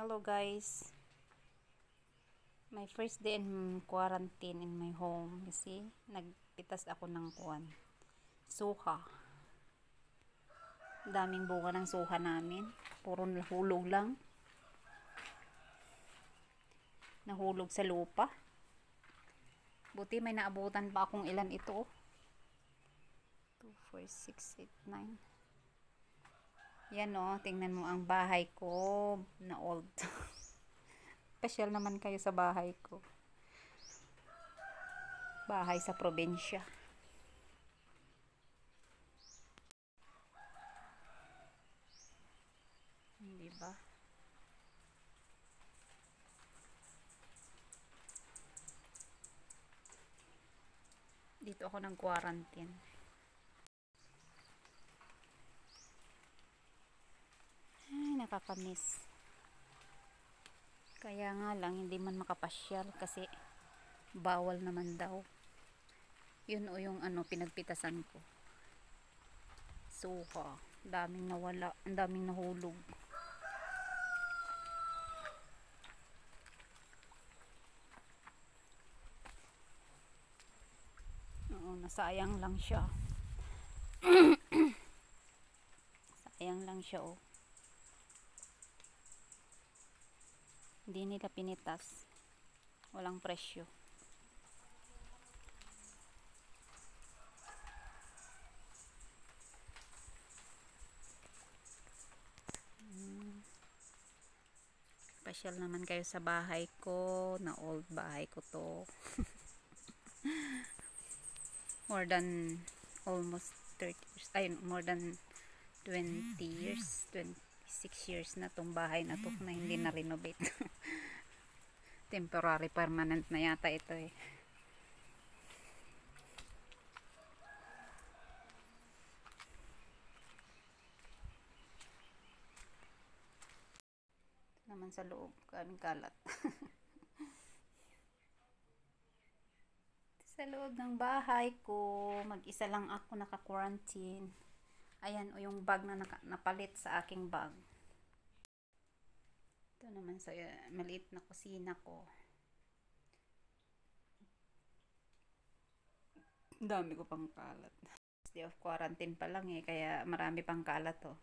Hello guys, my first day in quarantine in my home kasi nagpitas ako ng suha. Daming bunga ng suha namin, puro nahulog lang, nahulog sa lupa. Buti may naabutan pa akong ilan ito. 2, 4, 6, 8, 9. Yan o, tingnan mo ang bahay ko na old. Pasyal naman kayo sa bahay ko. Bahay sa probinsya. Hindi ba? Dito ako nag-quarantine. Ay, nakakamiss. Kaya nga lang, hindi man makapasyal kasi bawal naman daw. Yun o yung pinagpitasan ko. Suha. Daming nawala. Ang daming nahulog. Oo, nasayang lang siya. Sayang lang siya oh. Hindi nila pinitas. Walang presyo. Pasyal naman kayo sa bahay ko. Na old bahay ko to. More than almost 30 years. Ay, more than 20 years. 26 years na tong bahay na to na hindi na renovate. Temporary permanent na yata ito eh. Ito naman sa loob, kaming kalat. Sa loob ng bahay ko, mag-isa lang ako naka-quarantine. Ayan o yung bag na napalit sa aking bag. Ito naman sa maliit na kusina ko. Dami ko pang kalat. Day of quarantine pa lang eh, kaya marami pang kalat oh.